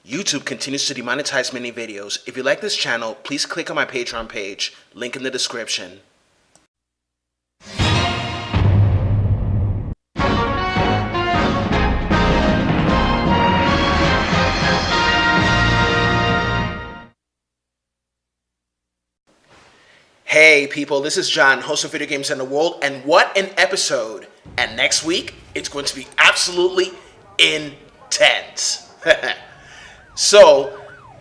YouTube continues to demonetize many videos. If you like this channel, please click on my Patreon page, link in the description. Hey people, this is John, host of Video Games and the World, and what an episode! And next week, it's going to be absolutely intense. So,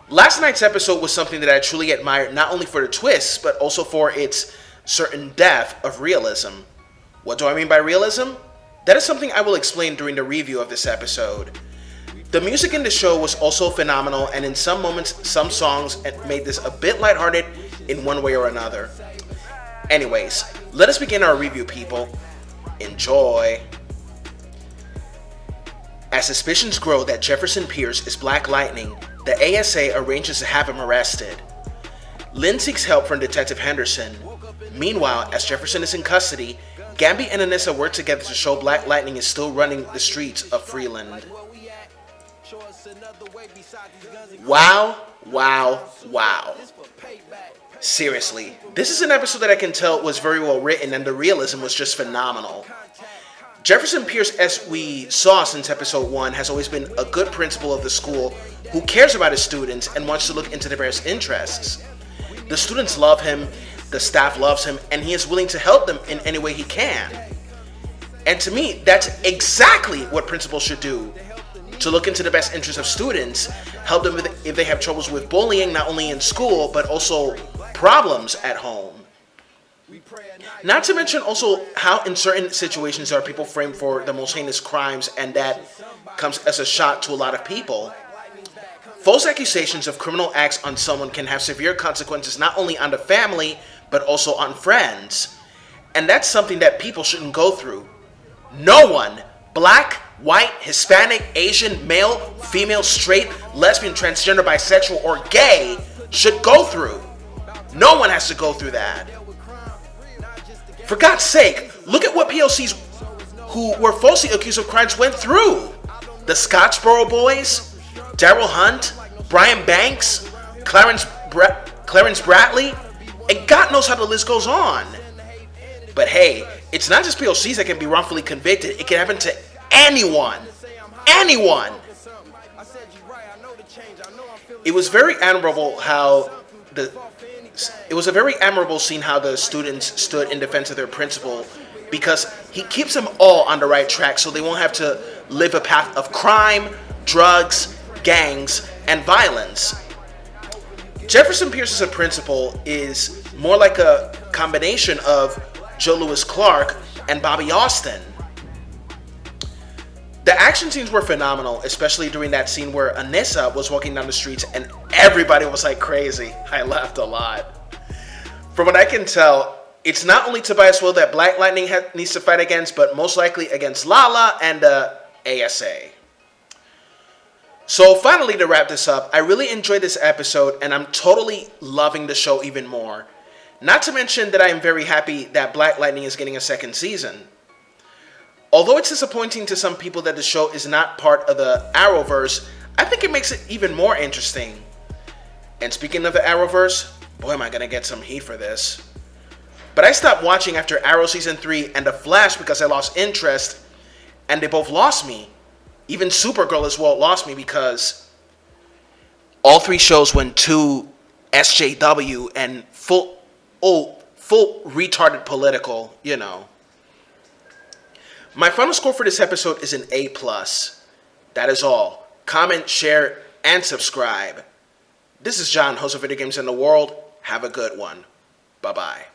last night's episode was something that I truly admired, not only for the twists, but also for its certain depth of realism. What do I mean by realism? That is something I will explain during the review of this episode. The music in the show was also phenomenal, and in some moments, some songs made this a bit lighthearted in one way or another. Anyways, let us begin our review, people. Enjoy. As suspicions grow that Jefferson Pierce is Black Lightning, the ASA arranges to have him arrested. Lynn seeks help from Detective Henderson. Meanwhile, as Jefferson is in custody, Gambi and Anissa work together to show Black Lightning is still running the streets of Freeland. Wow, wow, wow. Seriously, this is an episode that I can tell was very well written and the realism was just phenomenal. Jefferson Pierce, as we saw since episode 1, has always been a good principal of the school who cares about his students and wants to look into their best interests. The students love him, the staff loves him, and he is willing to help them in any way he can. And to me, that's exactly what principals should do. To look into the best interests of students, help them if they have troubles with bullying, not only in school, but also problems at home. Not to mention also how in certain situations there are people framed for the most heinous crimes, and that comes as a shock to a lot of people. False accusations of criminal acts on someone can have severe consequences not only on the family, but also on friends. And that's something that people shouldn't go through. No one, black, white, Hispanic, Asian, male, female, straight, lesbian, transgender, bisexual, or gay should go through. No one has to go through that. For God's sake, look at what POCs who were falsely accused of crimes went through. The Scottsboro Boys, Daryl Hunt, Brian Banks, Clarence Bratley, and God knows how the list goes on. But hey, it's not just POCs that can be wrongfully convicted. It can happen to anyone. Anyone. It was very admirable seeing how the students stood in defense of their principal, because he keeps them all on the right track so they won't have to live a path of crime, drugs, gangs, and violence. Jefferson Pierce as a principal is more like a combination of Joe Louis Clark and Bobby Austin. The action scenes were phenomenal, especially during that scene where Anissa was walking down the streets and everybody was like crazy. I laughed a lot. From what I can tell, it's not only Tobias Will that Black Lightning needs to fight against, but most likely against Lala and the ASA. So finally, to wrap this up, I really enjoyed this episode and I'm totally loving the show even more. Not to mention that I am very happy that Black Lightning is getting a second season. Although it's disappointing to some people that the show is not part of the Arrowverse, I think it makes it even more interesting. And speaking of the Arrowverse, boy am I gonna get some heat for this. But I stopped watching after Arrow Season 3 and The Flash because I lost interest, and they both lost me. Even Supergirl as well lost me because all three shows went to SJW and full retarded political, you know. My final score for this episode is an A+. That is all. Comment, share, and subscribe. This is John, host of Video Games and the World. Have a good one. Bye-bye.